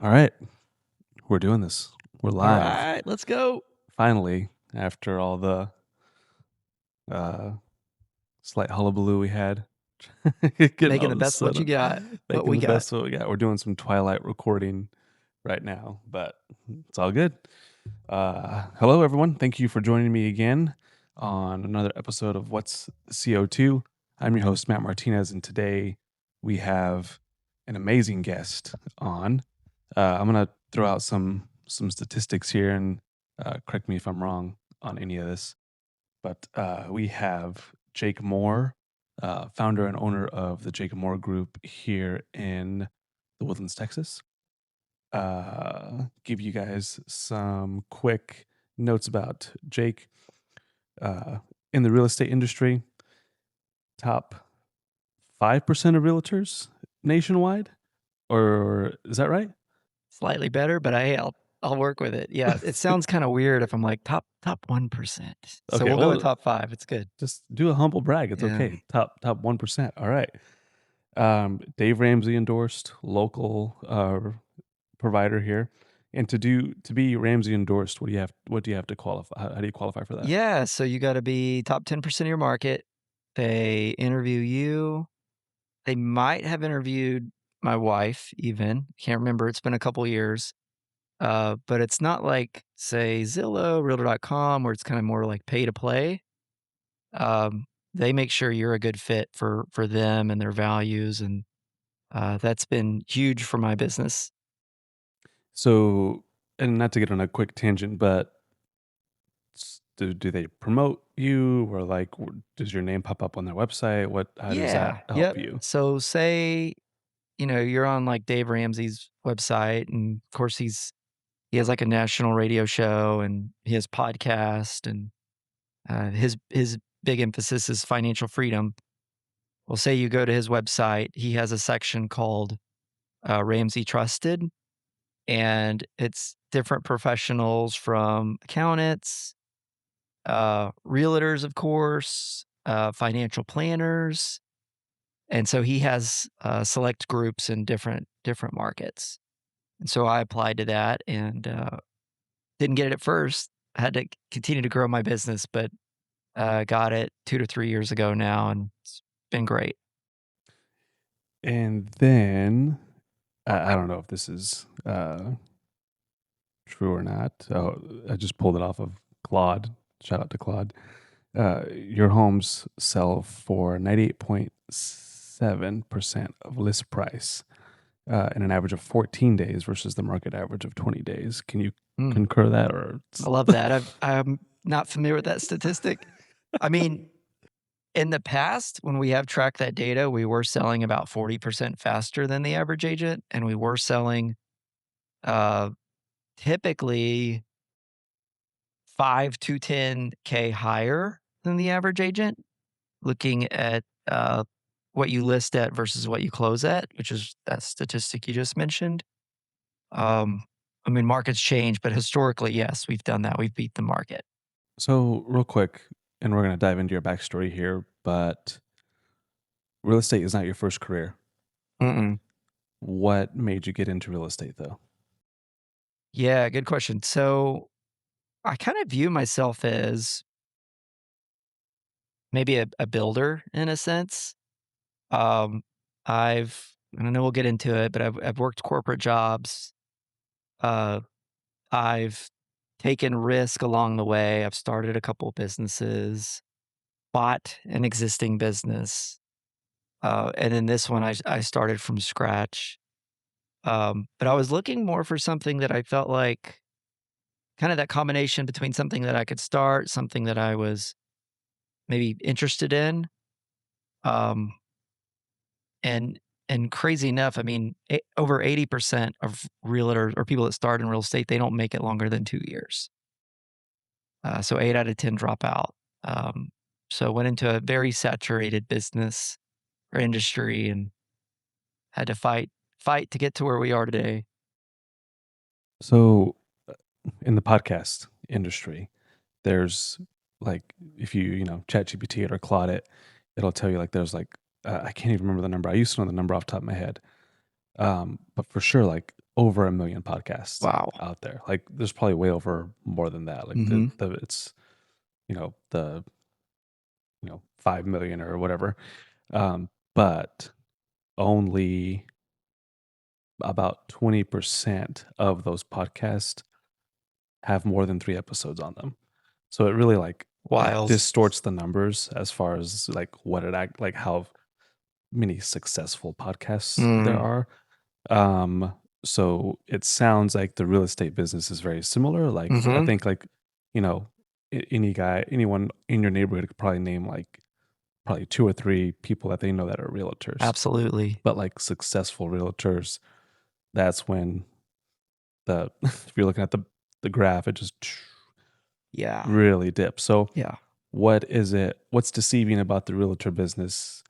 All right, we're doing this. We're All live. right, let's go. Finally, after all the uh, slight hullabaloo we had, getting Making all the this best of set what you up, got. What making we the got. best of what we got. We're doing some Twilight recording right now, but it's all good. Hello, everyone. Thank you for joining me again on another episode of What's CO2. I'm your host, Matt Martinez, and today we have an amazing guest on. I'm going to throw out some statistics here and correct me if I'm wrong on any of this. But we have Jake Moore, founder and owner of the Jake Moore Group here in the Woodlands, Texas. Give you guys some quick notes about Jake. In the real estate industry, top 5% of realtors nationwide, or is that right? Slightly better, but I'll work with it. Yeah, it sounds kind of weird if I'm like top 1%. So Okay, we'll go with well, top 5. It's good. just do a humble brag. It's Yeah. okay. Top 1%. All right. Dave Ramsey endorsed, local provider here. And to be Ramsey endorsed, what do you have to qualify? How do you qualify for that? Yeah, so you got to be top 10% of your market. They interview you. They might have interviewed my wife even. Can't remember. It's been a couple years. But it's not like, say, Zillow, realtor.com, where it's kind of more like pay to play. They make sure you're a good fit for them and their values, and that's been huge for my business. So, and not to get on a quick tangent, but do they promote you, or like does your name pop up on their website? How does that Yeah, help yep. you? So say, you're on like Dave Ramsey's website, and of course he has like a national radio show, and he has podcast, and his big emphasis is financial freedom. Well, say you go to his website, he has a section called Ramsey Trusted, and it's different professionals from accountants, realtors, of course, financial planners, and so he has select groups in different markets. And so I applied to that and didn't get it at first. I had to continue to grow my business, but got it 2 to 3 years ago now, and it's been great. And then I don't know if this is true or not. Oh, I just pulled it off of Claude. Shout out to Claude. Your homes sell for 98.7% of list price in an average of 14 days versus the market average of 20 days. Can you Mm, concur that or? I love that. I'm not familiar with that statistic. I mean, in the past, when we have tracked that data, we were selling about 40% faster than the average agent, and we were selling uh, typically 5 to 10K higher than the average agent, looking at what you list at versus what you close at, which is that statistic you just mentioned. Um, I mean, markets change, but historically, yes, we've done that. We've beat the market. So, real quick, and we're going to dive into your backstory here, but real estate is not your first career. Mm-mm. What made you get into real estate, though? Yeah, good question. So I kind of view myself as maybe a builder in a sense. Um, I don't know, we'll get into it, but I've worked corporate jobs. Uh, I've taken risk along the way. I've started a couple businesses, bought an existing business, and then this one I started from scratch. But I was looking more for something that I felt like kind of that combination between something that I could start, something that I was maybe interested in, um, and crazy enough, I mean, over 80% of realtors or people that start in real estate, they don't make it longer than 2 years. So 8 out of 10 drop out. Um, so went into a very saturated business or industry and had to fight to get to where we are today. So, in the podcast industry, there's like, if you chat GPT it or Claude it, it'll tell you like there's like, I can't even remember the number. I used to know the number off the top of my head. But for sure, like over a million podcasts Wow. out there. Like there's probably way over more than that. Like Mhm. the it's the 5 million or whatever. But only about 20% of those podcasts have more than 3 episodes on them. So it really, like, it Wild. distorts the numbers as far as, like, what it act like, how many successful podcasts there Mm. are. Um, so it sounds like the real estate business is very similar. Like, I Mhm. think, like, you know, anyone in your neighborhood could probably name, like, probably 2 or 3 people that they know that are realtors. Absolutely. But, like, successful realtors, that's when if you're looking at the graph, it just Yeah. really dips. So Yeah. what's deceiving about the realtor business,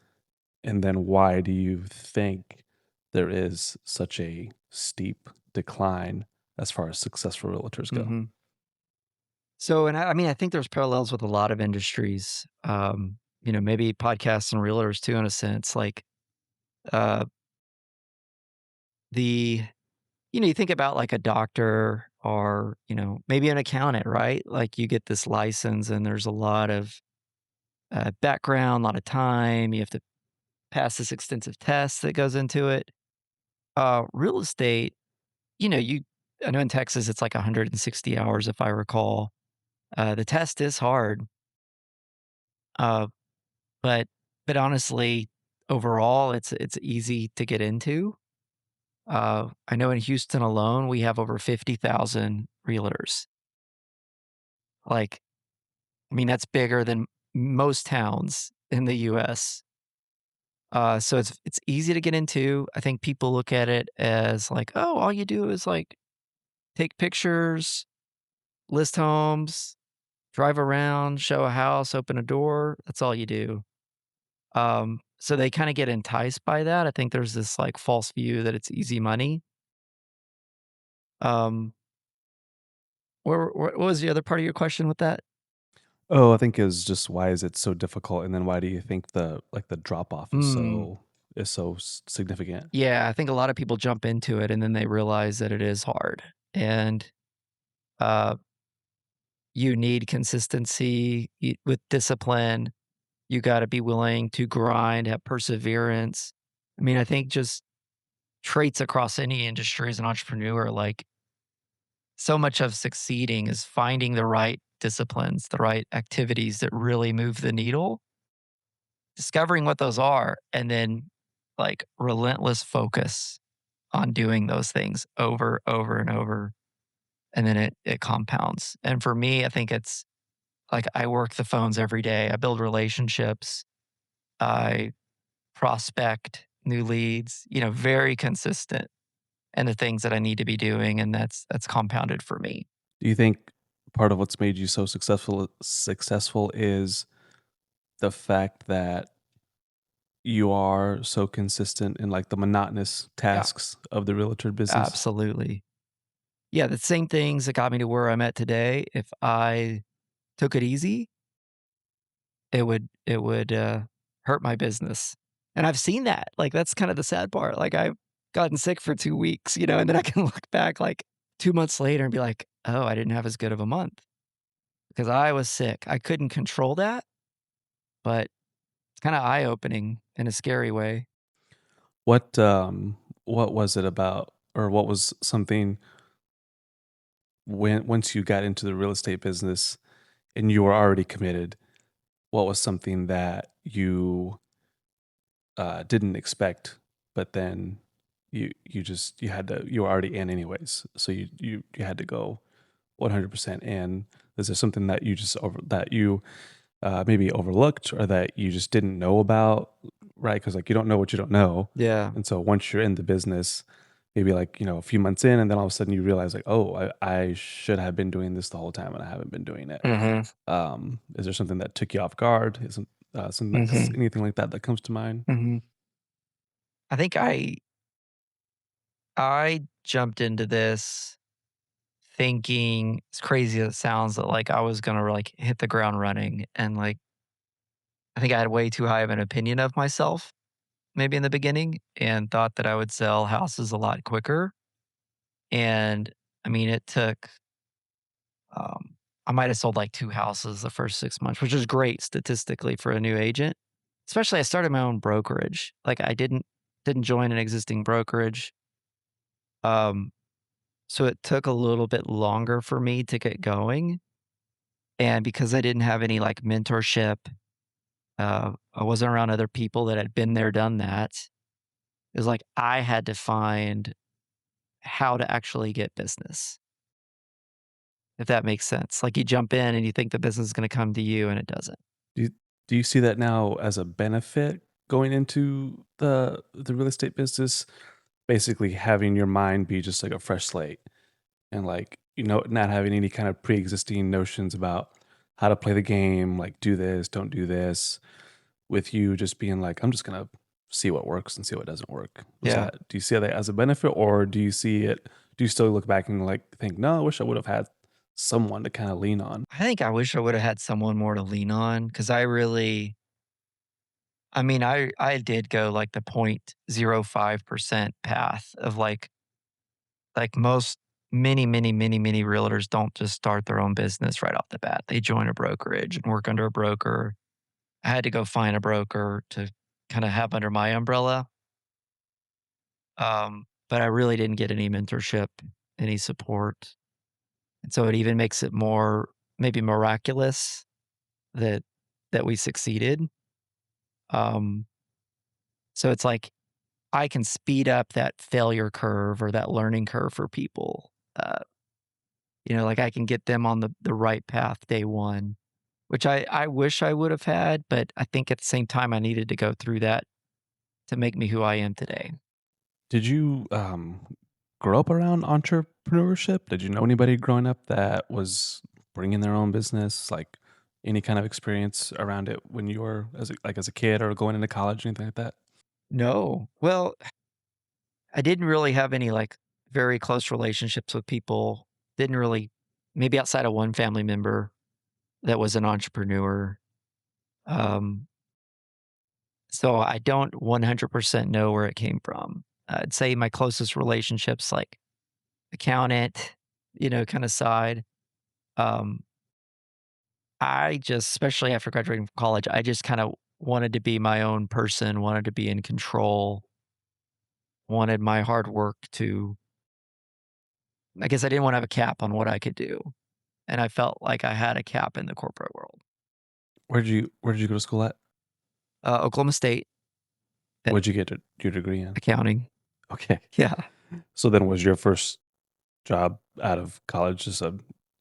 and then why do you think there is such a steep decline as far as successful realtors go? Mhm. So, and I mean, I think there's parallels with a lot of industries, maybe podcasts and realtors too, in a sense, like, uh, the you think about like a doctor or, maybe an accountant, right? Like you get this license and there's a lot of background, a lot of time. You have to pass this extensive test that goes into it. Real estate, you know, you I know in Texas it's like 160 hours if I recall. The test is hard, uh, but honestly, overall, it's easy to get into. I know in Houston alone we have over 50,000 realtors. Like, I mean, that's bigger than most towns in the US. So it's easy to get into. I think people look at it as like, oh, all you do is like take pictures, list homes, drive around, show a house, open a door. That's all you do. So they kind of get enticed by that. I think there's this like false view that it's easy money. Um, what was the other part of your question with that? Oh, I think is just why is it so difficult, and then why do you think the drop off is Mm, so significant? yeah, I think a lot of people jump into it and then they realize that it is hard, and uh, you need consistency with discipline. You got to be willing to grind, have perseverance. I mean, I think just traits across any industry as an entrepreneur, like so much of succeeding is finding the right disciplines, the right activities that really move the needle, discovering what those are, and then like relentless focus on doing those things over and over. And then it compounds. And for me, I think it's like I work the phones every day. I build relationships. I prospect new leads, very consistent and the things that I need to be doing. And that's compounded for me. Do you think part of what's made you so successful is the fact that you are so consistent in, like, the monotonous Yeah, tasks of the realtor business? absolutely. Yeah, the same things that got me to where I'm at today. If I took it easy, it would hurt my business. And I've seen that. Like that's kind of the sad part. Like I've gotten sick for 2 weeks, and then I can look back like 2 months later and be like, "Oh, I didn't have as good of a month because I was sick." I couldn't control that, but it's kinda eye-opening in a scary way. What was it about, or what was something once you got into the real estate business and you were already committed, what was something that you didn't expect, but then you were already in anyways, so you had to go 100% in. Is there something that you just that you maybe overlooked, or that you just didn't know about, right? Because like you don't know what you don't know, Yeah. and so once you're in the business, maybe like a few months in, and then all of a sudden you realize like, oh, I should have been doing this the whole time, and I haven't been doing it. Mhm. Is there something that took you off guard? Isn't Mhm. anything like that that comes to mind? Mhm. I think I jumped into this thinking, as crazy as it sounds, that, like, I was gonna, like, hit the ground running, and, like, I think I had way too high of an opinion of myself maybe in the beginning and thought that I would sell houses a lot quicker. And I mean, it took, um, I might have sold like 2 houses the first 6 months, which is great statistically for a new agent. Especially I started my own brokerage. Like I didn't join an existing brokerage. Um, so it took a little bit longer for me to get going. And because I didn't have any like mentorship, I wasn't around other people that had been there, done that. It was like I had to find how to actually get business, if that makes sense. Like you jump in and you think the business is going to come to you and it doesn't. Do you do you see that now as a benefit going into the real estate business? Basically having your mind be just like a fresh slate and like, not having any kind of pre-existing notions about how to play the game, like do this, don't do this, with you just being like, I'm just gonna see what works and see what doesn't work. Yeah. Do you see that as a benefit, or do you still look back and like think, no, I wish I would have had someone to kind of lean on? I think I wish I would have had someone more to lean on because I mean, I did go like the 0.05% path of like most many realtors don't just start their own business right off the bat. They join a brokerage and work under a broker. I had to go find a broker to kind of have under my umbrella. But I really didn't get any mentorship, any support. And so it even makes it more maybe miraculous that we succeeded. Um, so it's like I can speed up that failure curve or that learning curve for people. Like I can get them on the right path day one, which I wish I would have had, but I think at the same time I needed to go through that to make me who I am today. Did you grow up around entrepreneurship? Did you know anybody growing up that was bringing their own business? Like any kind of experience around it when you were as a kid or going into college, anything like that? No. Well, I didn't really have any like very close relationships with people. Didn't really, maybe outside of one family member that was an entrepreneur. Um, so I don't 100% know where it came from. I'd say my closest relationships, like accountant, kind of side. Um, I just, especially after graduating from college, I just kind of wanted to be my own person, wanted to be in control, wanted my hard work to, I guess I didn't want to have a cap on what I could do. And I felt like I had a cap in the corporate world. Where did you go to school at? Oklahoma State, uh, What'd you get your degree in? accounting. Okay. Yeah. So then was your first job out of college just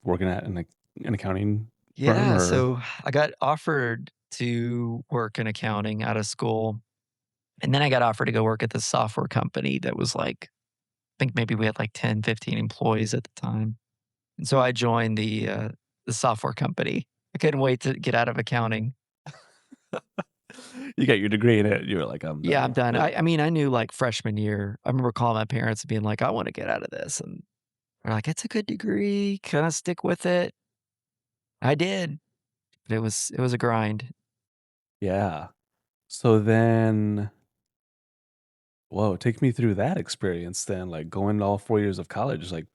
working at an accounting firm, Yeah. or So I got offered to work in accounting out of school. And then I got offered to go work at this software company that was like, I think maybe we had like 10, 15 employees at the time. And so I joined the software company. I couldn't wait to get out of accounting. you got your degree in it, you were like, I'm Yeah, done. I'm done. I mean, I knew like freshman year, I remember calling my parents and being like, I want to get out of this. And they're like, it's a good degree, kind of stick with it. I did, but it was a grind. Yeah. So then, whoa, take me through that experience then, like going to all 4 years of college, like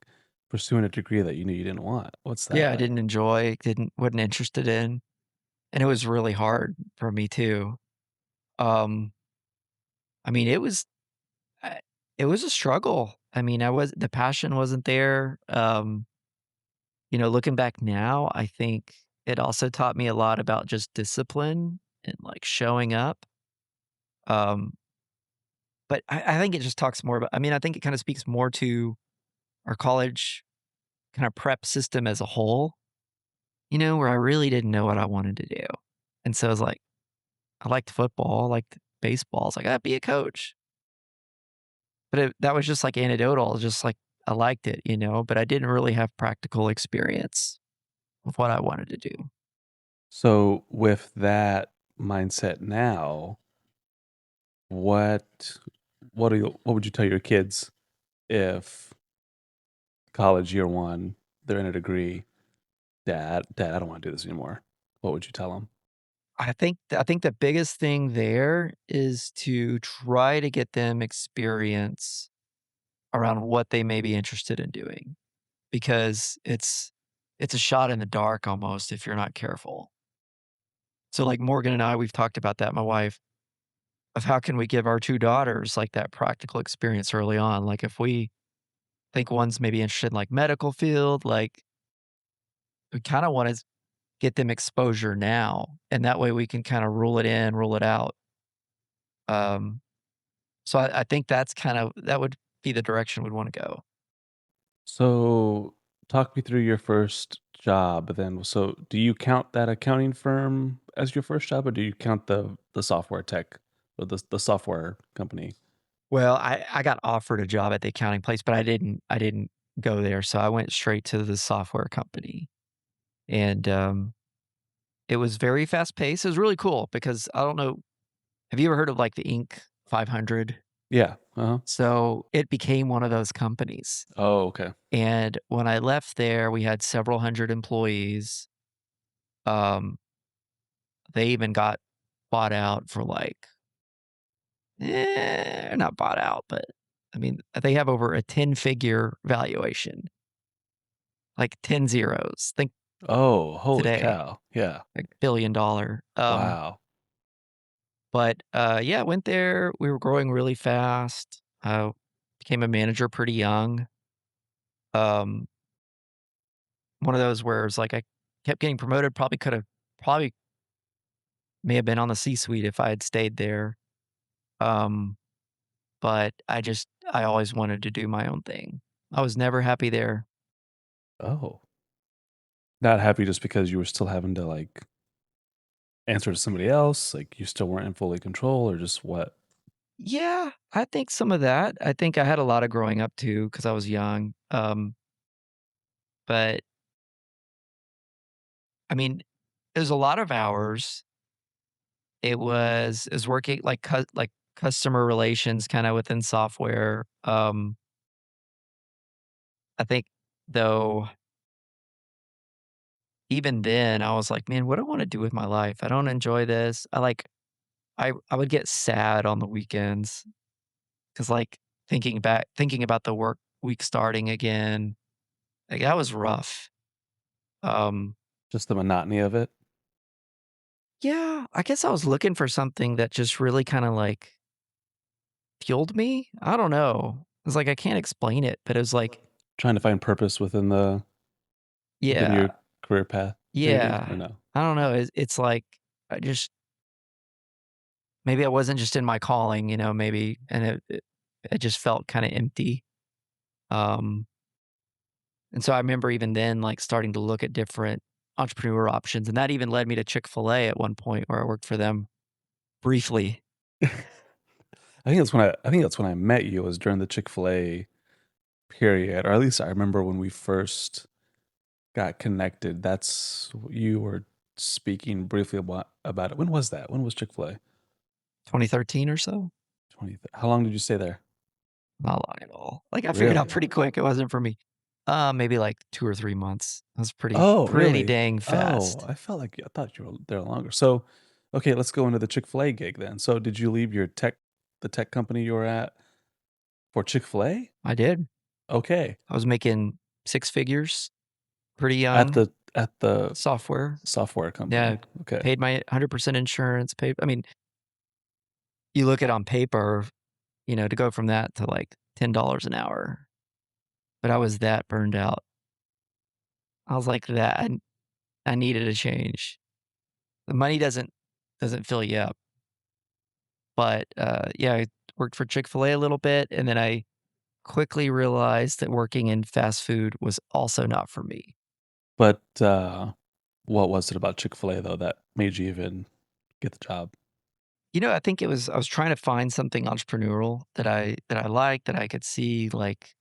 pursuing a degree that you knew you didn't want. What's that Yeah, I like? didn't enjoy, wasn't interested in. And it was really hard for me too. Um, I mean, I- it was a struggle. I mean, the passion wasn't there. Looking back now, I think it also taught me a lot about just discipline and like showing up. Um, but I think it just talks more about, I mean, I think it kind of speaks more to our college kind of prep system as a whole, where I really didn't know what I wanted to do. And so I was like, I liked football, I liked baseball. I was like, I'd be a coach. But that was just like anecdotal, just like I liked it, but I didn't really have practical experience with what I wanted to do. So with that mindset now, what what would you tell your kids if college year 1, they're in a degree, "Dad, I don't wanna do this anymore." What would you tell them? I think the biggest thing there is to try to get them experience around what they may be interested in doing because it's a shot in the dark almost if you're not careful. So, like, Morgan and I, we've talked about that, my wife, of how can we give our 2 daughters, like, that practical experience early on? Like, if we think one's maybe interested in, like, medical field, like, we kinda wanna get them exposure now, and that way we can kinda rule it in, rule it out. Um, so I think that's kind of that would be the direction we'd wanna go. So, talk me through your first job then. So, do you count that accounting firm as your first job, or do you count the software tech or the software company? Well, I got offered a job at the accounting place, but I didn't go there, so I went straight to the software company, and, it was very fast paced. It was really cool because I don't know, have you ever heard of, like, the Inc. 500? Yeah. Uh-huh. So, it became one of those companies, Oh, okay. and when I left there, we had several hundred employees. Um, they even got bought out for, like, not bought out, but, I mean, they have over a 10-figure valuation, like 10 zeros. Think Oh, holy today, cow. Yeah. like $1,000,000,000. Wow. But, yeah, went there. We were growing really fast. Became a manager pretty young. Um, one of those where it's like I kept getting promoted, probably may have been on the C-suite if I had stayed there. Um, but I always wanted to do my own thing. I was never happy there. Oh. Not happy just because you were still having to, like, answer to somebody else, like, you still weren't in fully control or just what? Yeah, I think some of that. I think I had a lot of growing up too because I was young. But I mean, it was a lot of hours. It was working like customer relations kinda within software. I think though, even then, I was like, "Man, what do I wanna do with my life? I don't enjoy this." I would get sad on the weekends because, like, thinking about the work week starting again, like, that was rough. Um, Just the monotony of it? yeah, I guess I was looking for something that just really kinda, like, fueled me? I don't know. It's like I can't explain it, but it was like, Trying to find purpose within yeah, your career path, maybe, or yeah. no? I don't know. It's like I just maybe I wasn't just in my calling, maybe, and it just felt kind of empty. Um, and so I remember even then, like starting to look at different entrepreneur options, and that even led me to Chick-fil-A at one point, where I worked for them briefly. I think that's when I met you, was during the Chick-fil-A period, or at least I remember when we first got connected, that's you were speaking briefly about it. When was that? When was Chick-fil-A? 2013 or so. 20 how long did you stay there? Not long at all. Like I figured out Really? pretty quick it wasn't for me. Maybe like 2 or 3 months. That's pretty Oh, pretty really? dang Oh, fast. I thought you were there longer. So, okay, let's go into the Chick-fil-A gig then. So, did you leave the tech company you were at for Chick-fil-A? I did. Okay. I was making 6 figures, pretty At young, the software. software Yeah, company. Okay. paid my 100% insurance, paid I mean, you look at on paper, to go from that to, like, $10 an hour, but I was that burned out. I was like, "That I needed a change." The money doesn't fill you up, but, yeah, I worked for Chick-fil-A a little bit, and then I quickly realized that working in fast food was also not for me. But, what was it about Chick-fil-A though that made you even get the job? I think I was trying to find something entrepreneurial that I liked, that I could see, like,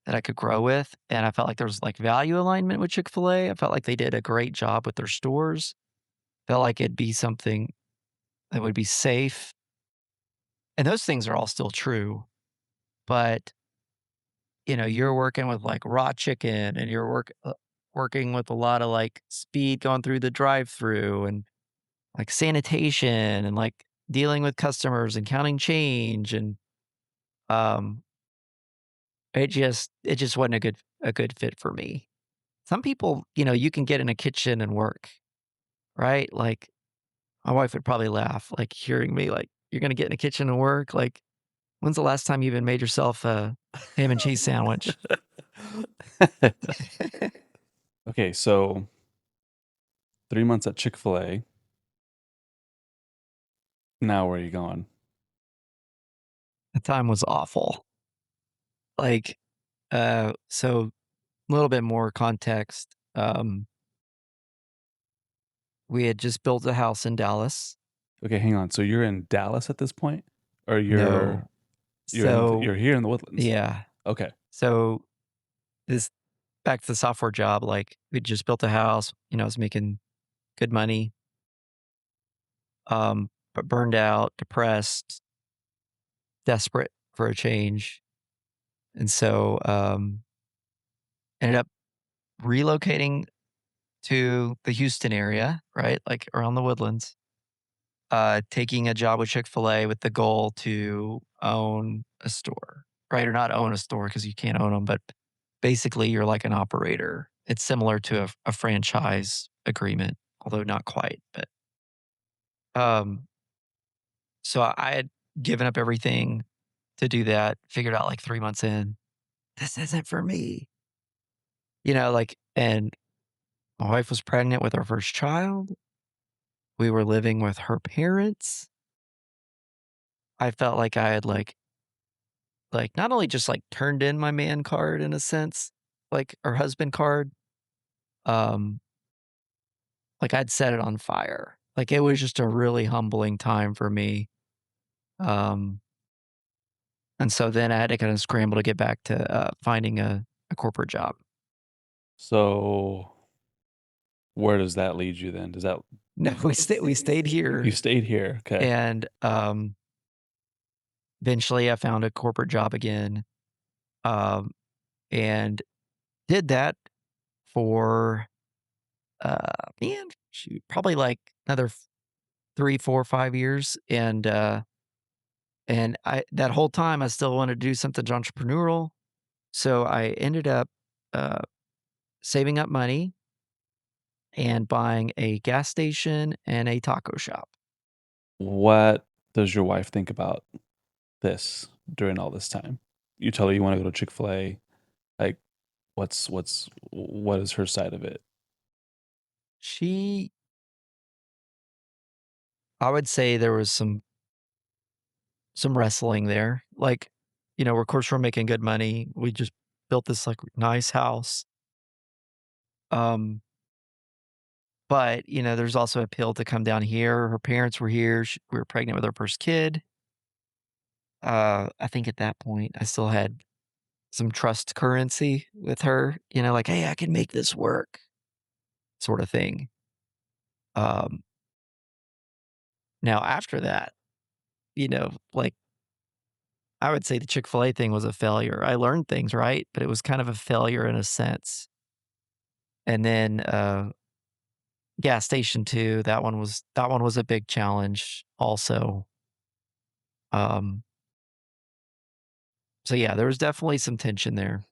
that I could grow with, and I felt like there was, like, value alignment with Chick-fil-A. I felt like they did a great job with their stores. Felt like it'd be something that would be safe, and those things are all still true, but, you're working with, like, raw chicken, and you're working with a lot of, like, speed going through the drive-through and, like, sanitation and, like, dealing with customers and counting change and, um it just wasn't a good fit for me. Some people, you can get in a kitchen and work, right? Like, my wife would probably laugh, like, hearing me, like, "You're gonna get in a kitchen and work?" Like, when's the last time you even made yourself a ham and cheese sandwich? Okay, so 3 months at Chick-fil-A. Now where are you going? The time was awful. Like, so a little bit more context. We had just built a house in Dallas. Okay, hang on. So you're in Dallas at this point? Or No. So you're here in the Woodlands? yeah. Okay. So this back to the software job, like, we just built a house, I was making good money, but burned out, depressed, desperate for a change. And so, ended up relocating to the Houston area, right? Like around the Woodlands, taking a job with Chick-fil-A with the goal to own a store, right? Or not own a store because you can't own them, but basically you're like an operator. It's similar to a franchise agreement, although not quite. But um, so I had given up everything to do that, figured out like 3 months in, this isn't for me, like, and my wife was pregnant with our first child. We were living with her parents. I felt like I had not only just like turned in my man card in a sense, like our husband card, um, like I'd set it on fire. Like it was just a really humbling time for me. Um, and so then I had to kind of scramble to get back to finding a corporate job. So where does that lead you then? Does that No, we stayed you here, stayed here? Okay. and eventually I found a corporate job again, um, and did that for man, shoot, probably like another 3, 4, 5 years, and I that whole time, I still wanted to do something entrepreneurial, so I ended up, uh, saving up money and buying a gas station and a taco shop. What does your wife think about this during all this time? You tell her you wanna go to Chick-fil-A, like, what is her side of it? She I would say there was some wrestling there, like, of course, we're making good money, we just built this, like, nice house, um, but, there's also a pill to come down here. Her parents were here, we were pregnant with our first kid. I think at that point, I still had some trust currency with her, like, "Hey, I can make this work," sort of thing. Um, Now after that, like, I would say the Chick-fil-A thing was a failure. I learned things, right? But it was kind of a failure in a sense. And then, gas station too, that one was a big challenge also. Um, so yeah, there was definitely some tension there.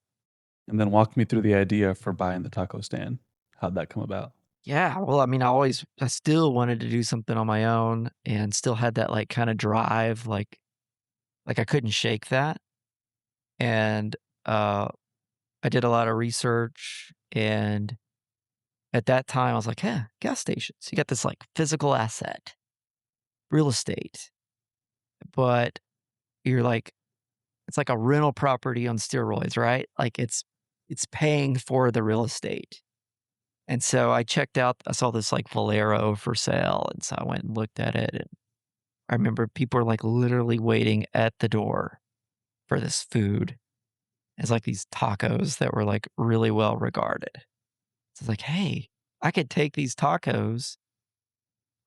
And then walk me through the idea for buying the taco stand. How'd that come about? Yeah, well, I mean, I still wanted to do something on my own and still had that, like, kinda drive, like, I couldn't shake that, and, uh, I did a lot of research, and at that time, I was like, "Yeah, gas stations, you got this, like, physical asset, real estate, but you're like it's like a rental property on steroids, right? Like, it's paying for the real estate." And so I saw this, like, Valero for sale, and so I went and looked at it, and I remember people were, like, literally waiting at the door for this food. It's like these tacos that were, like, really well regarded. So it's like, "Hey, I could take these tacos,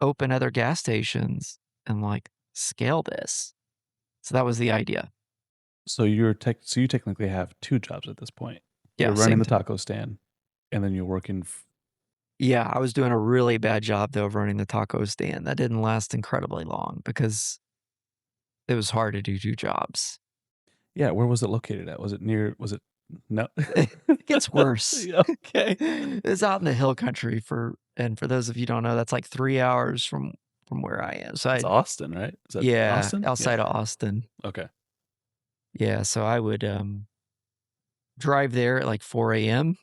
open other gas stations, and, like, scale this." So that was the idea. So you technically have 2 jobs at this point. You're Yeah, running same the thing. taco stand, and then you're working f Yeah, I was doing a really bad job, though, of running the taco stand. That didn't last incredibly long because it was hard to do 2 jobs. Yeah, where was it located at? Was it no? It gets worse. Yeah, okay. It's out in the hill country for those of you who don't know, that's like 3 hours from where I am. So It's I Austin, right? Is that yeah, Austin? Yeah. outside of Austin. Okay. Yeah, so I would, drive there at like 4 a.m.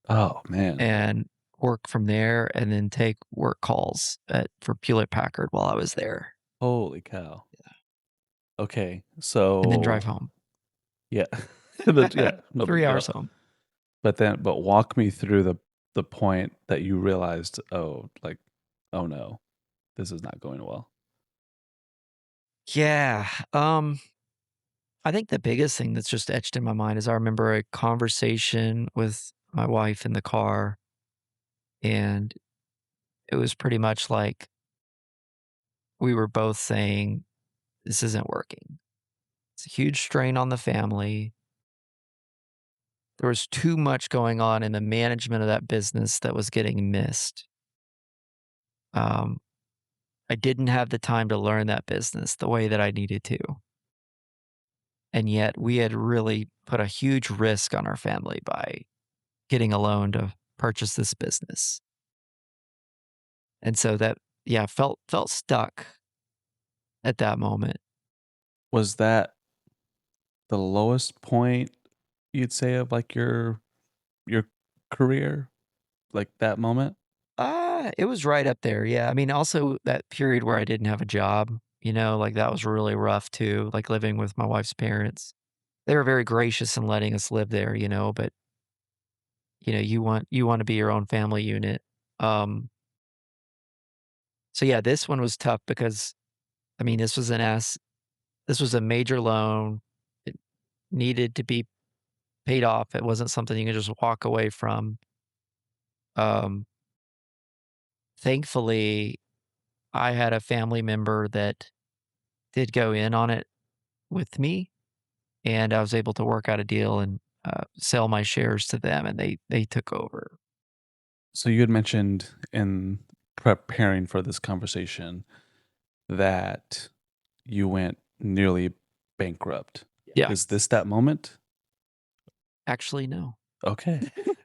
Oh, man. and work from there and then take work calls for Hewlett Packard while I was there, Holy cow. Okay, and then drive so home. yeah. Yeah, no big 3 hours deal. home. But walk me through the point that you realized, "Oh, like, oh, no, this is not going well." Yeah, I think the biggest thing that's just etched in my mind is I remember a conversation with my wife in the car, and it was pretty much like we were both saying, "This isn't working. It's a huge strain on the family." There was too much going on in the management of that business that was getting missed. Um, I didn't have the time to learn that business the way that I needed to. And yet we had really put a huge risk on our family by getting a loan to purchase this business. And so that, yeah, felt stuck at that moment. Was that the lowest point you'd say of, like, your career? Like, that moment? It was right up there. Yeah. I mean, also that period where I didn't have a job, like that was really rough too, like living with my wife's parents. They were very gracious in letting us live there, but you want to be your own family unit. Um, so yeah, this one was tough because I mean, this was a major loan. It needed to be paid off. It wasn't something you could just walk away from. Um, Thankfully, I had a family member that did go in on it with me, and I was able to work out a deal and sell my shares to them, and they took over. So you had mentioned in preparing for this conversation that you went nearly bankrupt. Yeah, Is this that moment? actually, no. Okay.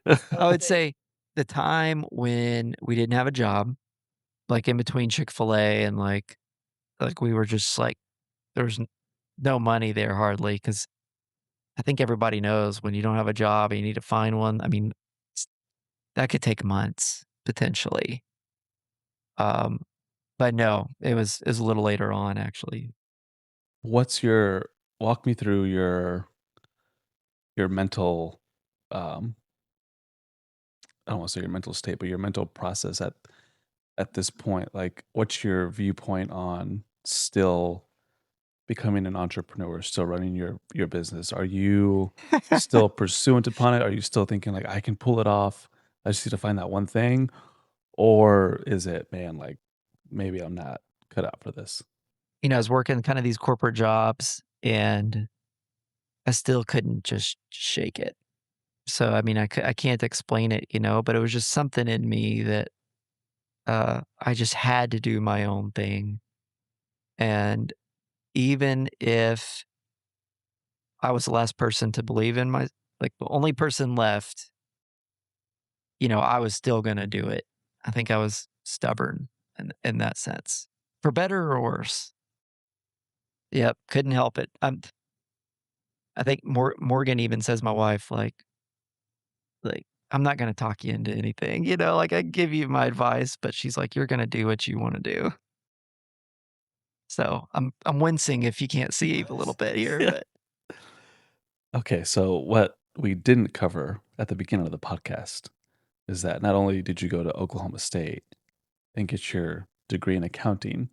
I would say the time when we didn't have a job, like in between Chick-fil-A and like we were just like there was no money there hardly because I think everybody knows when you don't have a job and you need to find one. I mean, s- that could take months potentially. Um, but no, it was a little later on actually. What's your walk me through your mental, um, I don't wanna say your mental state, but your mental process at this point. Like, what's your viewpoint on still becoming an entrepreneur, still running your business? Are you still pursuant upon it? Are you still thinking like, "I can pull it off. I just need to find that one thing," or is it, "Man, like, maybe I'm not cut out for this?" I was working kind of these corporate jobs and I still couldn't just shake it. So, I mean, I can't explain it, but it was just something in me that I just had to do my own thing. And even if I was the last person to believe in like the only person left, I was still going to do it. I think I was stubborn in that sense, for better or worse. Yep. Couldn't help it. I think Morgan even says my wife, like, I'm not going to talk you into anything, like I give you my advice, but she's like, you're going to do what you want to do. So I'm wincing if you can't see a little bit here, Yeah. but Okay, so what we didn't cover at the beginning of the podcast is that not only did you go to Oklahoma State and get your degree in accounting,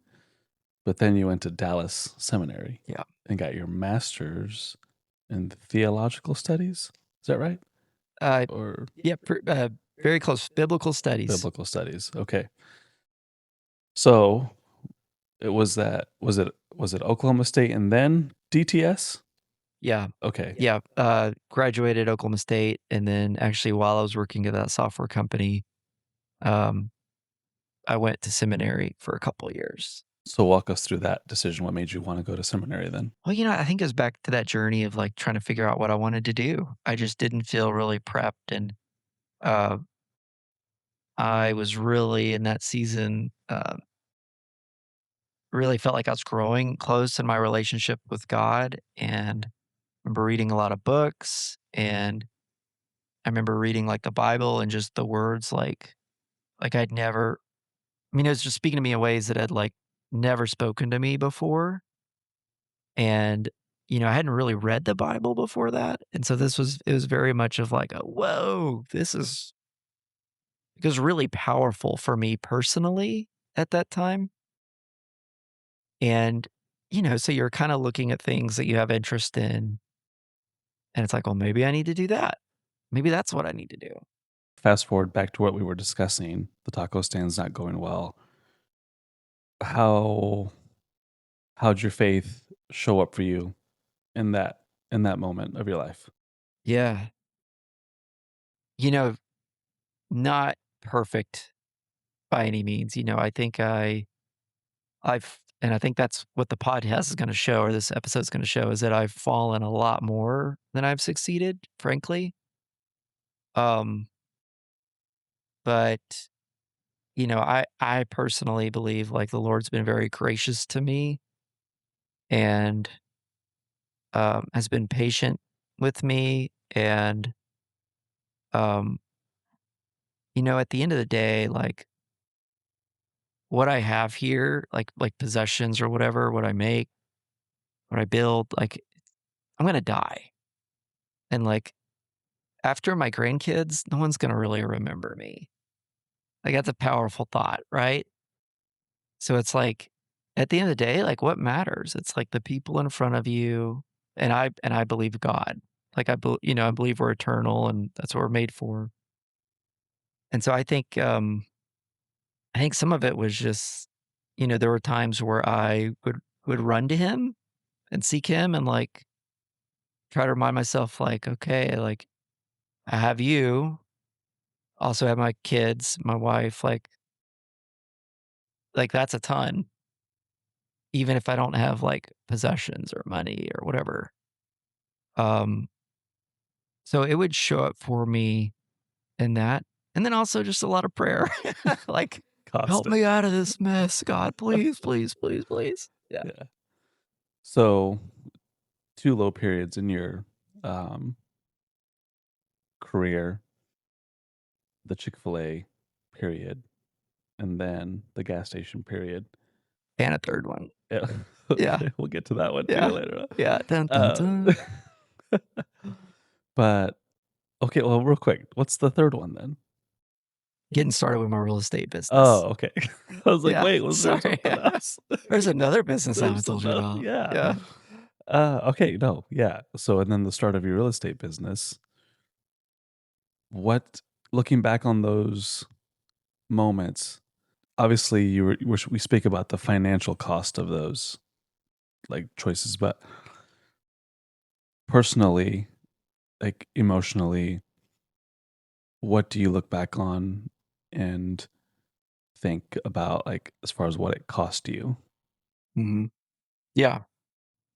but then you went to Dallas Seminary yeah. and got your master's in theological studies. Is that right? Uh, Or yeah, very close. Biblical studies. biblical studies? Okay. So it was that was it Oklahoma State and then DTS? Yeah. Okay. Yeah. Graduated Oklahoma State. And then actually, while I was working at that software company, um, I went to seminary for a couple of years. So walk us through that decision. What made you wanna go to seminary then? Well, I think it goes back to that journey of, like, trying to figure out what I wanted to do. I just didn't feel really prepped, and, uh, I was really in that season, really felt like I was growing close in my relationship with God, and I remember reading a lot of books, and I remember reading, like, the Bible and just the words, like I'd never it was just speaking to me in ways that had, like, never spoken to me before, and, I hadn't really read the Bible before that, and so it was very much of like a, "Whoa, this is" it was really powerful for me personally at that time, and, so you're kinda looking at things that you have interest in, and it's like, "Well, maybe I need to do that. Maybe that's what I need to do." Fast forward back to what we were discussing, the taco stand's not going well. How how'd your faith show up for you in that moment of your life? Yeah. You know, not perfect by any means, I think I think that's what the podcast is gonna show, or this episode is gonna show, is that I've fallen a lot more than I've succeeded, frankly. Um, but, I personally believe, like, the Lord's been very gracious to me and, has been patient with me, and, um, at the end of the day, like, what I have here, like possessions or whatever, what I make, what I build, like, I'm gonna die, and, like, after my grandkids, no one's gonna really remember me. Like, that's a powerful thought, right? So it's like, at the end of the day, like, what matters? It's like the people in front of you, and I believe God. Like, I believe we're eternal and that's what we're made for. And so I think some of it was just, there were times where I would run to him and seek him and, like, try to remind myself, like, okay, like, I have you, also have my kids, my wife, like that's a ton, even if I don't have, like, possessions or money or whatever. Um, so it would show up for me in that, and then also just a lot of prayer, like, "Help Constant. me out of this mess, God, please, please, please, please." Yeah. Yeah. So, 2 low periods in your, um, career, the Chick-fil-A period, and then the gas station period. And a 3rd one. Yeah. Yeah, Okay, we'll get to that one too yeah, later yeah. Dun, dun, on. dun. But okay, well, real quick, what's the 3rd one then? Getting started with my real estate business. Oh, okay. I was like, Yeah, "Wait, was there sorry. something else?" There's another business I haven't There's told you another about. yeah. Yeah. Okay, no, yeah. So, and then the start of your real estate business, what looking back on those moments, obviously, we speak about the financial cost of those, like, choices, but personally, like, emotionally, what do you look back on and think about, like, as far as what it cost you? Mhm. Yeah.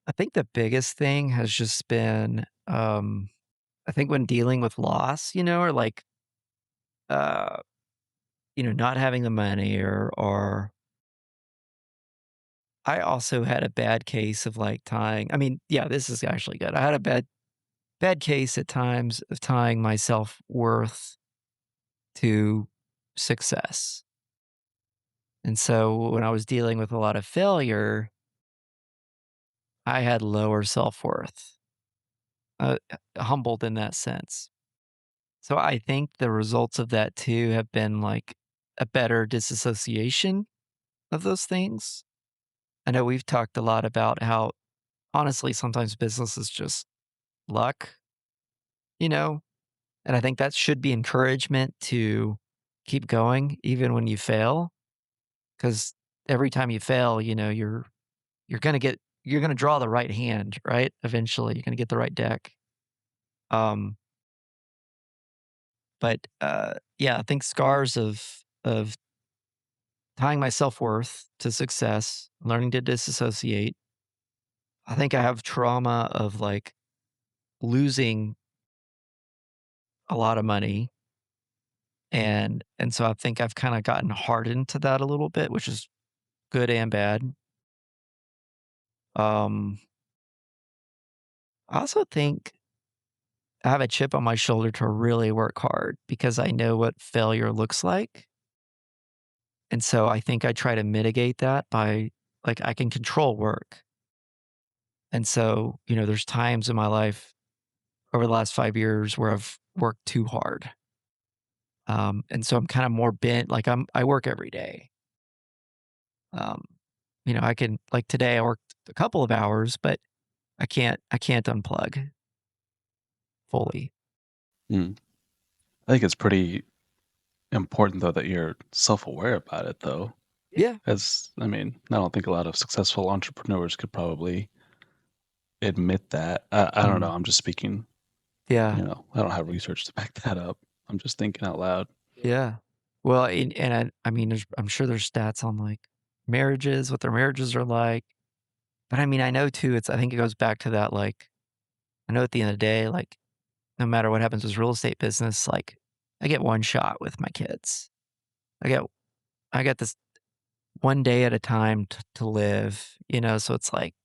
I think the biggest thing has just been, I think when dealing with loss, or like, uh, not having the money, or I also had a bad case of like tying, yeah, this is actually good. I had a bad case at times of tying my self-worth to success. And so when I was dealing with a lot of failure, I had lower self-worth, humbled in that sense. So I think the results of that too have been like a better disassociation of those things. I know we've talked a lot about how honestly sometimes business is just luck, you know, and I think that should be encouragement to keep going even when you fail, because every time you fail, you're gonna you're gonna draw the right hand, right? Eventually, you're gonna get the right deck. Um, but yeah, I think scars of tying my self-worth to success, learning to disassociate. I think I have trauma of, like, losing a lot of money, and so I think I've kinda gotten hardened to that a little bit, which is good and bad. Um, I also think I have a chip on my shoulder to really work hard because I know what failure looks like, and so I think I try to mitigate that by like, I can control work, and so, there's times in my life over the last 5 years where I've worked too hard, and so I'm kinda more bent like, I work every day. Um, I can like, today I worked a couple of hours, but I can't unplug fully. Mm. I think it's pretty important though that you're self-aware about it though. Yeah. As I mean, I don't think a lot of successful entrepreneurs could probably admit that. I don't know. Mhm. I'm just speaking, Yeah. I don't have research to back that up. I'm just thinking out loud. Yeah. Well, and I mean, I'm sure there's stats on, like, marriages, what their marriages are like, but, I mean, I know too, I think it goes back to that, like, I know at the end of the day, like, no matter what happens with real estate business, like, I get one shot with my kids. I get I got this one day at a time to live, so it's like,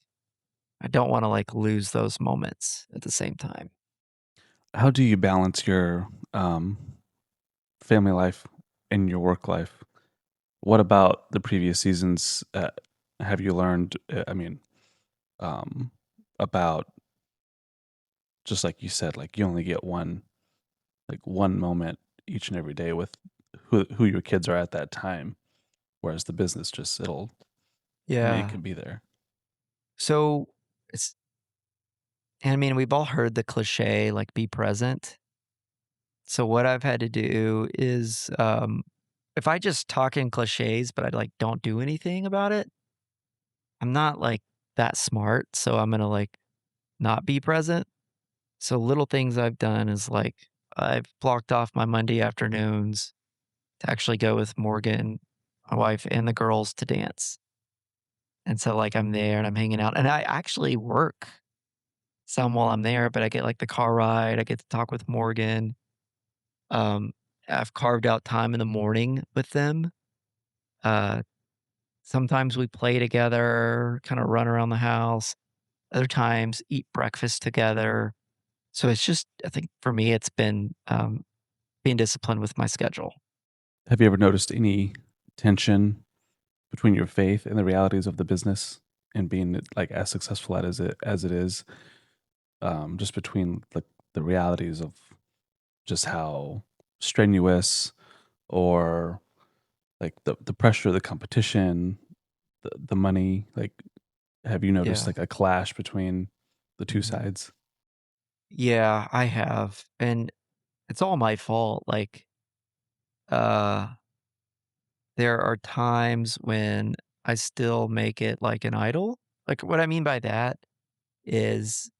I don't wanna, like, lose those moments at the same time. How do you balance your family life and your work life? What about the previous seasons? Have you learned? I mean, um, about just like you said, like you only get one moment each and every day with who your kids are at that time, whereas the business just it'll. I mean, it Yeah. can be there. So, it's and I mean, we've all heard the cliche, like, "Be present." So what I've had to do is, if I just talk in cliches, but I, like, don't do anything about it, I'm not, like, that smart, so I'm gonna, like, not be present. So little things I've done is, like, I've blocked off my Monday afternoons to actually go with Morgan, my wife, and the girls to dance. And so, like, I'm there and I'm hanging out, and I actually work some while I'm there, but I get, like, the car ride, I get to talk with Morgan. Um, I've carved out time in the morning with them. Uh, Sometimes we play together, kinda run around the house. Other times, eat breakfast together. So it's just I think for me, it's been, being disciplined with my schedule. Have you ever noticed any tension between your faith and the realities of the business and being like as successful at as it is? Just between like the realities of just how strenuous or like the pressure, the competition, the money. Like, have you noticed Yeah. like a clash between the two Mhm. sides? Yeah, I have, and it's all my fault, like, uh, there are times when I still make it like an idol. Like, what I mean by that is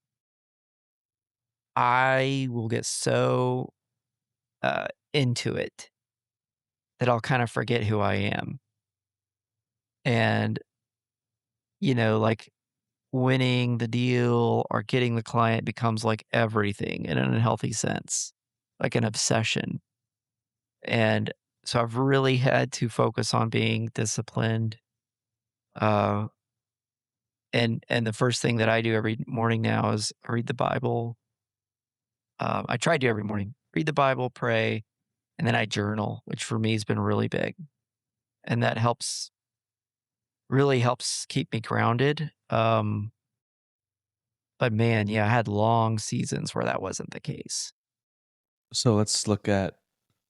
I will get so, into it that I'll kinda forget who I am, and, like, winning the deal or getting the client becomes, like, everything in an unhealthy sense, like an obsession, and so I've really had to focus on being disciplined, uh, and the first thing that I do every morning now is read the Bible. I try to do every morning, read the Bible, pray, and then I journal, which for me has been really big, and that really helps keep me grounded, but man, yeah, I had long seasons where that wasn't the case. So let's look at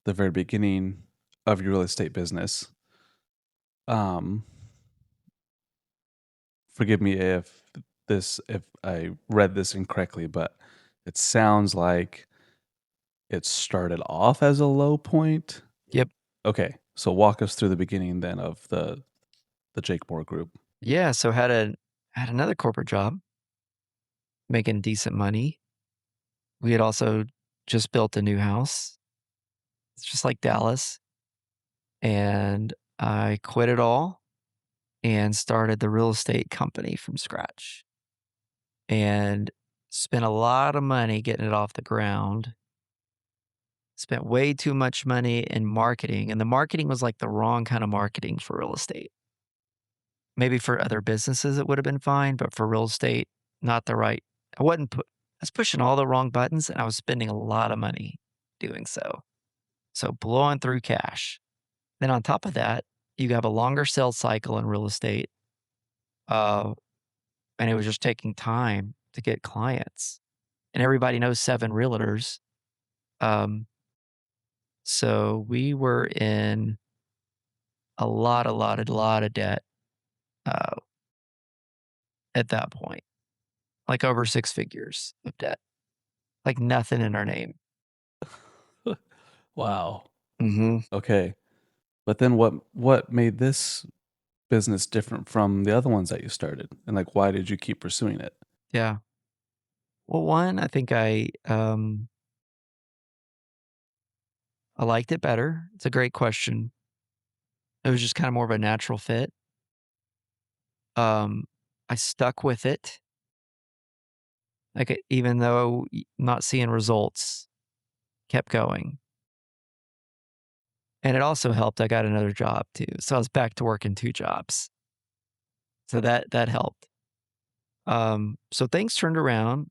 the very beginning of your real estate business. Um, Forgive me if I read this incorrectly, but it sounds like it started off as a low point. Yep. Okay, so walk us through the beginning then of the Jake Moore Group. Yeah, so had another corporate job, making decent money. We had also just built a new house. It's just like Dallas, and I quit it all and started the real estate company from scratch and spent a lot of money getting it off the ground. Spent way too much money in marketing, and the marketing was like the wrong kind of marketing for real estate. Maybe for other businesses, it would have been fine, but for real estate, not the right. I wasn't put, I was pushing all the wrong buttons and I was spending a lot of money doing so. So blowing through cash. Then on top of that, you have a longer sales cycle in real estate. Uh, and it was just taking time to get clients. And everybody knows 7 realtors. Um, so we were in a lot of debt uh, at that point, like over 6 figures of debt, like nothing in our name. Wow. Mhm. Okay. But then what made this business different from the other ones that you started? And like why did you keep pursuing it? Yeah. Well, one, I think I liked it better. It's a great question. It was just kinda more of a natural fit. Um, I stuck with it, like, even though not seeing results, kept going. And it also helped I got another job too, so I was back to working 2 jobs. So that helped. So things turned around.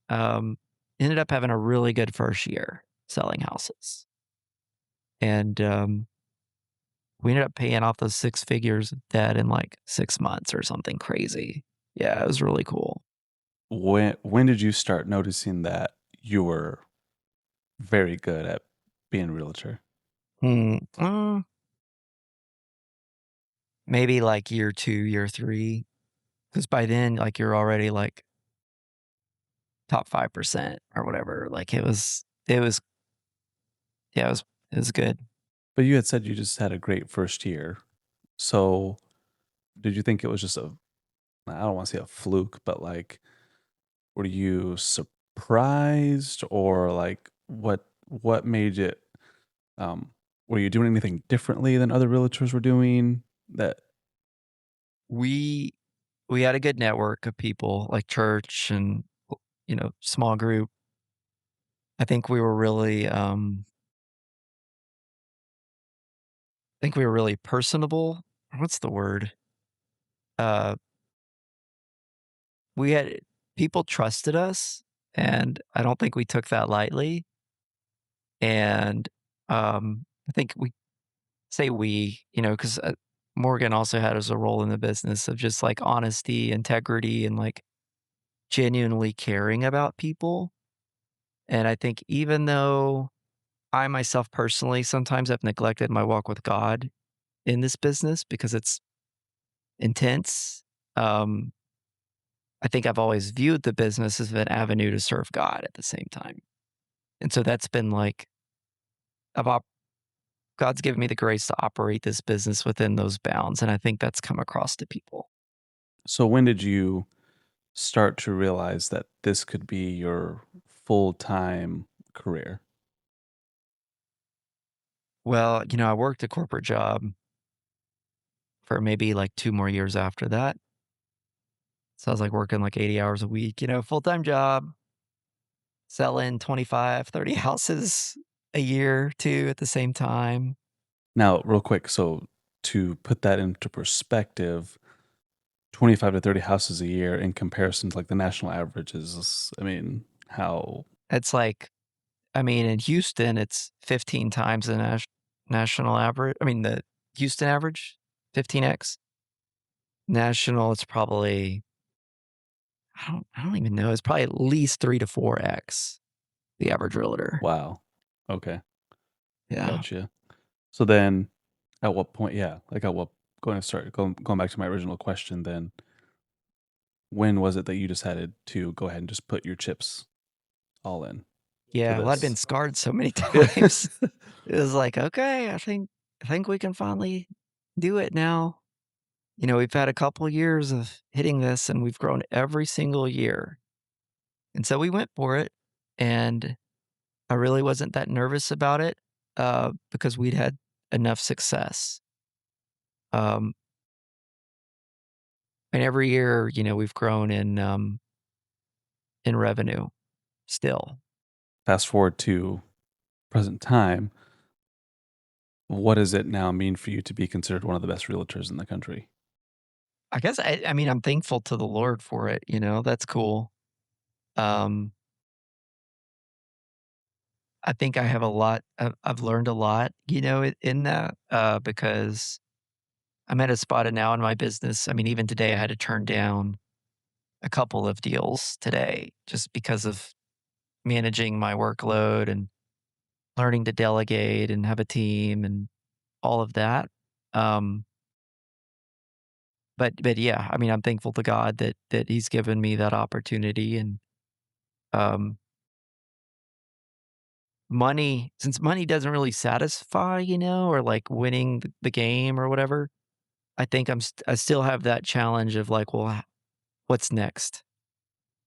Um, Ended up having a really good first year selling houses. And, we ended up paying off those 6 figures of debt in, like, 6 months or something crazy. Yeah, it was really cool. When did you start noticing that you were very good at being a realtor? Hmm, maybe, like, year 2, year 3, because by then, like, you're already, like, top 5% or whatever. Like, it was yeah, it was good. But you had said you just had a great first year. So did you think it was just a I don't want to say a fluke, but like were you surprised or like what made it um were you doing anything differently than other realtors were doing that We we had a good network of people, like church and, small group. I think we were really, I think we were really personable. What's the word? Uh, we had people trusted us, and I don't think we took that lightly. And I think we say we, because Morgan also had as a role in the business of just like honesty, integrity, and like genuinely caring about people. And I think even though I myself personally sometimes have neglected my walk with God in this business because it's intense. Um, I think I've always viewed the business as an avenue to serve God at the same time. And so that's been like, I've op- God's given me the grace to operate this business within those bounds. And I think that's come across to people. so when did you start to realize that this could be your full-time career? Well, I worked a corporate job for maybe like 2 more years after that. So I was like working like 80 hours a week, full time job, selling 25, 30 houses a year too at the same time. Now, real quick, so to put that into perspective, 25 to 30 houses a year in comparison to like the national averages is, I mean, how It's like, I mean, in Houston, it's 15 times the national average. I mean, the Houston average, 15x. National, it's probably, I don't even know. It's probably at least 3 to 4x the average realtor. wow. Okay. Yeah. Gotcha. So then at what point, yeah, like at what going back to my original question then, when was it that you decided to go ahead and just put your chips all in to Yeah. Well, I'd been this? scarred so many Yeah. times. It was like, okay, I think we can finally do it now. We've had a couple years of hitting this and we've grown every single year. And so we went for it. And I really wasn't that nervous about it because we'd had enough success. Um, and every year, we've grown in revenue still. Fast forward to present time, what does it now mean for you to be considered one of the best realtors in the country? I guess I mean, I'm thankful to the Lord for it, that's cool. Um, I think I have a lot I've learned a lot, in that, because I'm at a spot now in my business. I mean, even today, I had to turn down a couple of deals today just because of managing my workload and learning to delegate and have a team and all of that. Um, but yeah, I mean, I'm thankful to God that He's given me that opportunity and um, money. Since money doesn't really satisfy, or like winning the game or whatever. I think I still have that challenge of like, well, what's next?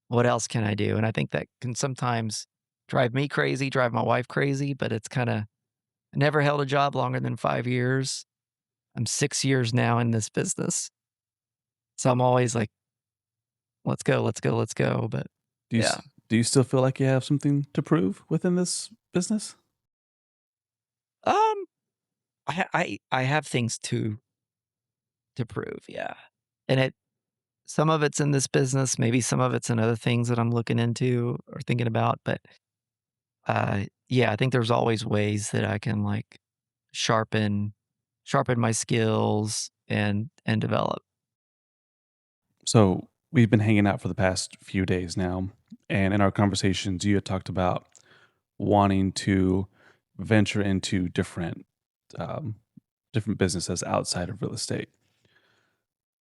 What else can I do? And I think that can sometimes drive me crazy, drive my wife crazy, but it's kind of I never held a job longer than 5 years. I'm 6 years now in this business. So I'm always like, let's go, let's go, let's go. But Do you yeah. s do you still feel like you have something to prove within this business? Um I have things to prove, yeah. And some of it's in this business, maybe some of it's in other things that I'm looking into or thinking about, but yeah, I think there's always ways that I can like sharpen sharpen my skills and develop. So, we've been hanging out for the past few days now, and in our conversations, you had talked about wanting to venture into um, different businesses outside of real estate.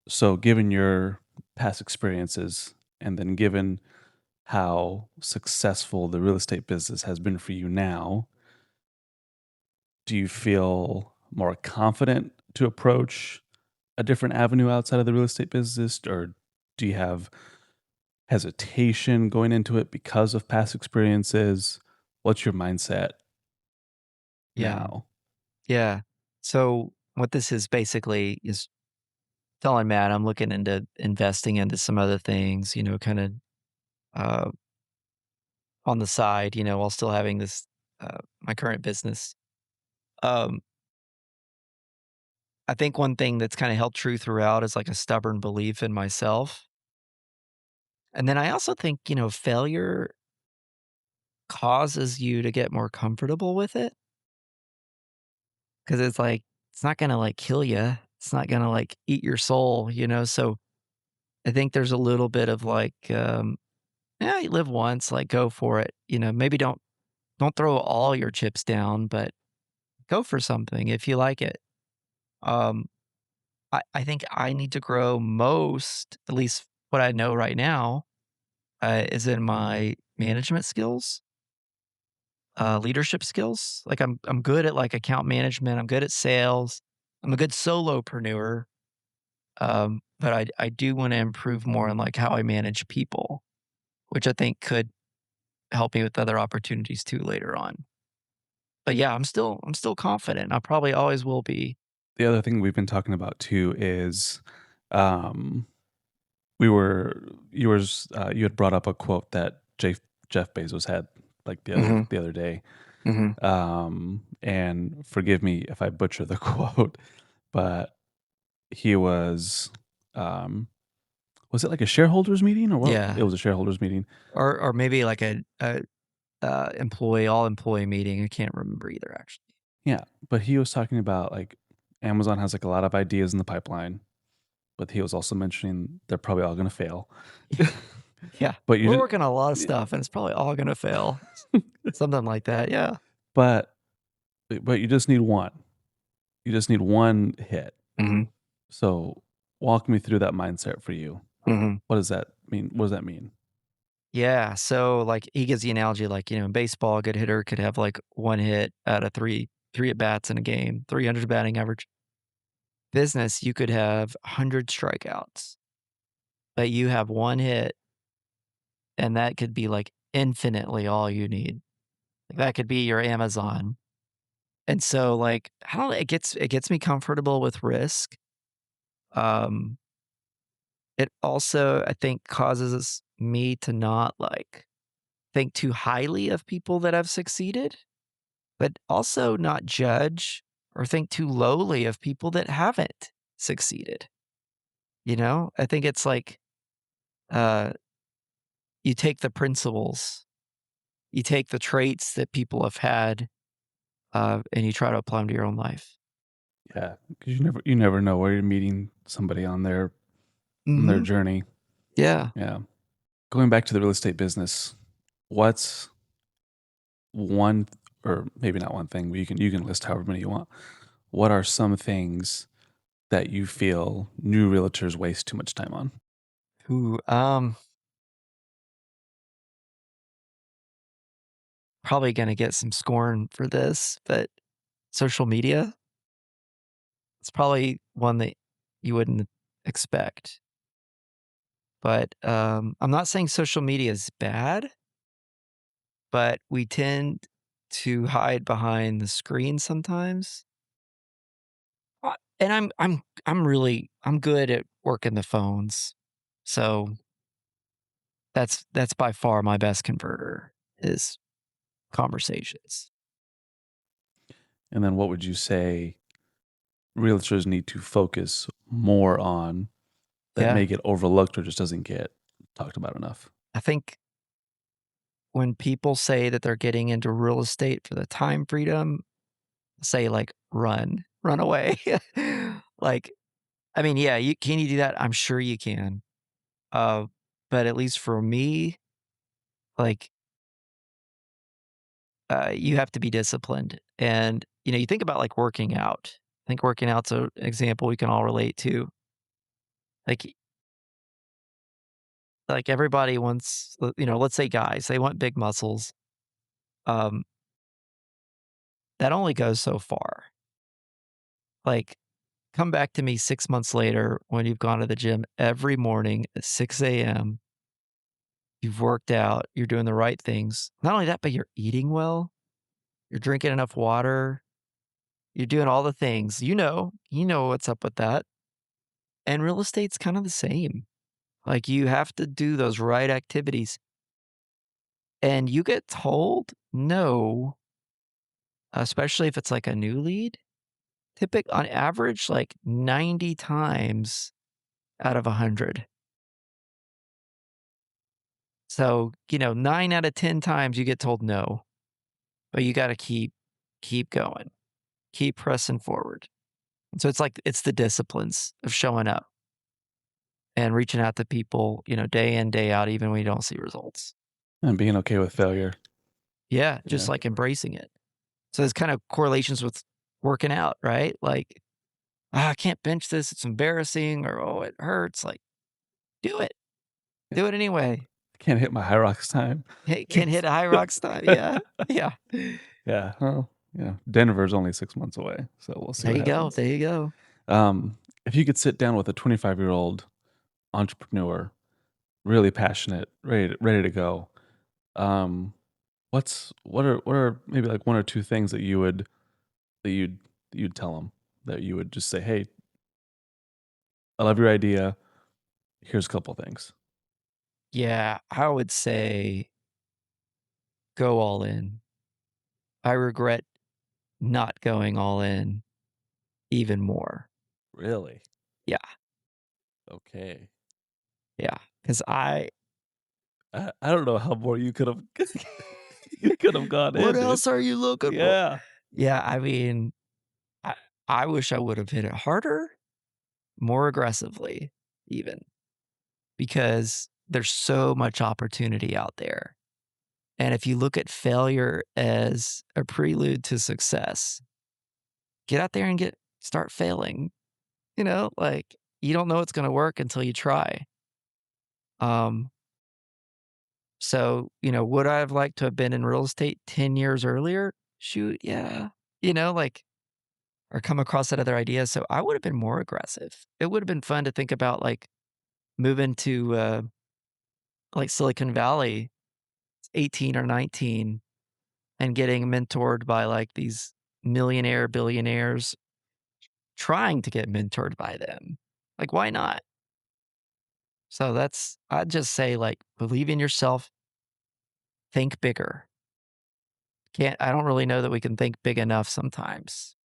So, given your past experiences, and then given how successful the real estate business has been for you now, do you feel more confident to approach a different avenue outside of the real estate business, or do you have hesitation going into it because of past experiences? What's your mindset Yeah. now? Yeah. So what this is basically is telling Matt I'm looking into investing into some other things, kind of uh, on the side, while still having this my current business. Um, I think one thing that's kind of held true throughout is like a stubborn belief in myself. And then I also think, failure causes you to get more comfortable with it. 'Cause it's like, it's not gonna, like, kill you. It's not gonna, like, eat your soul, So, I think there's a little bit of, like, "Yeah, you live once, like, go for it." Maybe don't throw all your chips down, but go for something if you like it. Um, I think I need to grow most, at least what I know right now, is in my management skills, leadership skills. Like, I'm good at, like, account management, I'm good at sales, I'm a good solopreneur. But I do wanna improve more on, like, how I manage people, which I think could help me with other opportunities too later on. But yeah, I'm still confident. I probably always will be. The other thing we've been talking about too is, um, we were you had brought up a quote that Jeff Bezos had like Mhm, the other day. mhm. And forgive me if I butcher the quote, but he was it like a shareholders meeting or what? It Yeah. was a shareholders meeting. Or maybe like a all employee meeting. I can't remember either, actually. Yeah, but he was talking about like Amazon has like a lot of ideas in the pipeline, but he was also mentioning they're probably all going to fail. Yeah. but you We're did, working on a lot of yeah, stuff, and it's probably all gonna fail. Something like that, yeah. but but you just need one. You just need one hit. Mhm, So walk me through that mindset for you. mhm. What does that mean? What does that mean? Yeah, so, like, he gives the analogy, like, in baseball, a good hitter could have, like, 1 hit out of 3 at bats in a game, 300 batting average. Business, you could have 100 strikeouts, but you have 1 hit, and that could be, like, infinitely all you need. Like, that could be your Amazon. And so, like, I don't know, it gets me comfortable with risk. Um, it also, I think, causes me to not, like, think too highly of people that have succeeded, but also not judge or think too lowly of people that haven't succeeded, you know? I think it's like, uh, you take the principles, you take the traits that people have had, and you try to apply them to your own life. Yeah, because you never know where you're meeting somebody on their Mhm. journey. Yeah. Yeah. Going back to the real estate business, what's one or maybe not one thing, but you can list however many you want. What are some things that you feel new realtors waste too much time on? Ooh, probably gonna get some scorn for this, but social media, it's probably one that you wouldn't expect. But, I'm not saying social media is bad, but we tend to hide behind the screen sometimes. And I'm good at working the phones. So that's by far my best converter is conversations. And then what would you say realtors need to focus more on that Yeah. may get overlooked or just doesn't get talked about enough? I think when people say that they're getting into real estate for the time freedom, say like run away. Like, I mean, yeah, you do that? I'm sure you can. Uh, but at least for me, like, you have to be disciplined. And, you think about like working out. I think working out's an example we can all relate to. Like, everybody wants, let's say guys, they want big muscles. Um, that only goes so far. Like, come back to me 6 months later when you've gone to the gym every morning at 6 a.m. You've worked out, you're doing the right things. Not only that, but you're eating well, you're drinking enough water, you're doing all the things. You know what's up with that. And real estate's kind of the same. Like, you have to do those right activities, and you get told no, especially if it's like a new lead, on average, like 90 times out of 100. So, 9 out of 10 times you get told no, but you gotta keep going, keep pressing forward. So it's like it's the disciplines of showing up and reaching out to people, day in, day out, even when you don't see results. And being okay with failure. Yeah, just Yeah. like embracing it. So there's kind of correlations with working out, right? Like, "Ah, I can't bench this, it's embarrassing," or "Oh, it hurts." Like, do it. Yeah. Do it anyway. I can't hit my high rocks time. Hey, can't It's hit a high rocks time. Yeah. Yeah. yeah. Well, yeah. Denver's only 6 months away, so we'll see There what you go. happens. There you go. If you could sit down with a 25-year-old entrepreneur, really passionate, ready to go, um, what are maybe like one or two things that you'd tell them that you would just say, "Hey, I love your idea. Here's a couple things." Yeah, I would say go all in. I regret not going all in even more. Really? Yeah, Okay. yeah, because I I don't know how more you could have you could have gone what in, dude. else are you looking for? Yeah. Yeah, I mean, I I wish I would have hit it harder, more aggressively even, because there's so much opportunity out there. And if you look at failure as a prelude to success, get out there and start failing, like, you don't know it's gonna work until you try. Um, so, would I have liked to have been in real estate 10 years earlier? Shoot, yeah. Like, or come across that other idea. So I would have been more aggressive. It would have been fun to think about like moving to like Silicon Valley, 18 or 19, and getting mentored by like these millionaire billionaires, trying to get mentored by them. Like, why not? So I'd just say, like, believe in yourself, think bigger. I don't really know that we can think big enough sometimes.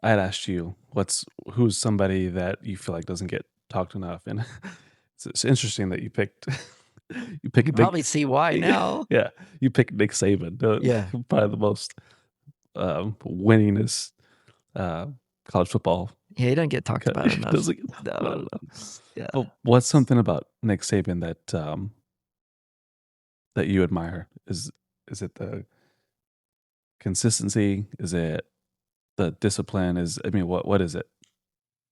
I had asked you who's somebody that you feel like doesn't get talked enough, and it's interesting that you picked you I picked can Nick. probably see why now. Yeah, you picked Nick Saban, Yeah. probably the most winningest uh, college football. Yeah, he doesn't get talked about enough. Doesn't get talked about No. enough. Yeah. But what's something about Nick Saban that you admire? Is it the consistency? Is it the discipline? What is it?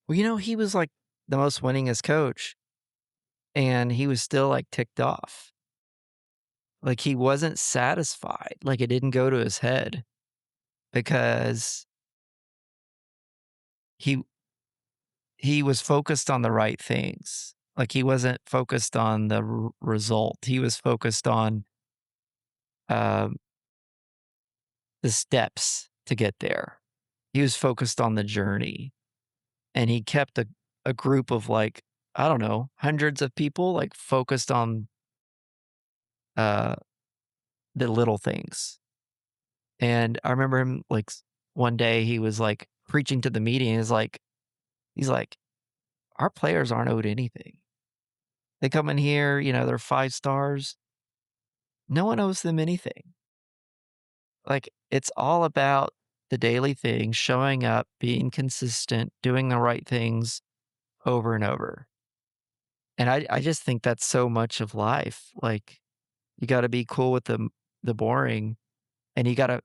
Well, he was, like, the most winningest coach, and he was still, like, ticked off. Like, he wasn't satisfied, like, it didn't go to his head because he he was focused on the right things. Like, he wasn't focused on the result. He was focused on, um, the steps to get there. He was focused on the journey, and he kept a group of, like, I don't know, hundreds of people, like, focused on, uh, the little things. And I remember him, like, one day he was, like, preaching to the meeting. He's like, "Our players aren't owed anything. They come in here, they're 5 stars. No one owes them anything. Like, it's all about the daily things, showing up, being consistent, doing the right things over and over." And I just think that's so much of life. Like, you gotta be cool with the boring, and you gotta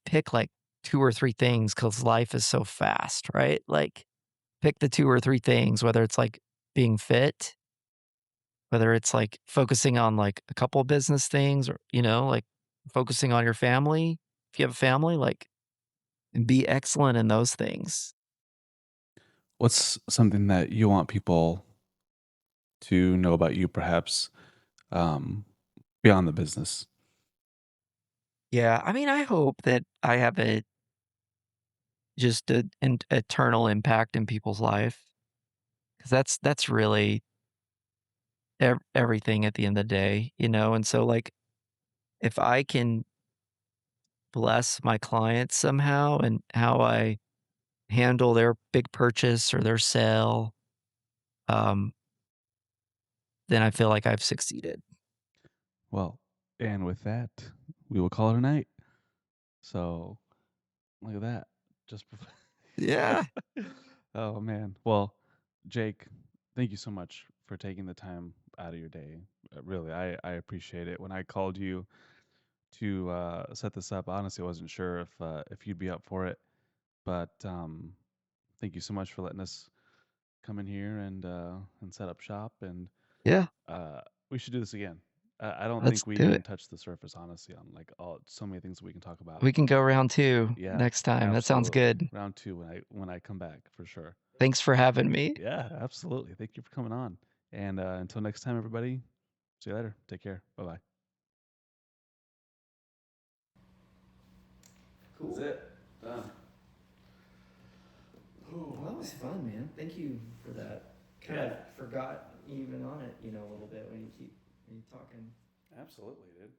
pick, like, 2 or 3 things because life is so fast, right? Like, pick the 2 or 3 things, whether it's, like, being fit, whether it's, like, focusing on, like, a couple business things, or, like, focusing on your family. If you have a family, like, be excellent in those things. What's something that you want people to know about you, perhaps um, beyond the business? Yeah, I mean, I hope that I have just an eternal impact in people's life, because that's really everything at the end of the day, and so, like, if I can bless my clients somehow and how I handle their big purchase or their sale, um, then I feel like I've succeeded. Well, and with that, we will call it a night. So look at that. Just Yeah, oh man. Well, Jake, thank you so much for taking the time out of your day. Really, I appreciate it. When I called you to set this up, honestly, I wasn't sure if you'd be up for it, but thank you so much for letting us come in here and set up shop. And yeah, uh, we should do this again. I don't let's think we do even it. touched the surface, honestly, on like all so many things we can talk about. We can go round 2 Yeah, next time. That sounds absolutely. good. Round two when I come back for sure. Thanks for having me. Yeah, absolutely. Thank you for coming on. And until next time, everybody. See you later. Take care. Bye bye. That's Cool. it. Done. Well, that was fun, man. Thank you for that. Kind Yeah, of forgot even on it, a little bit when you keep talking. absolutely, dude.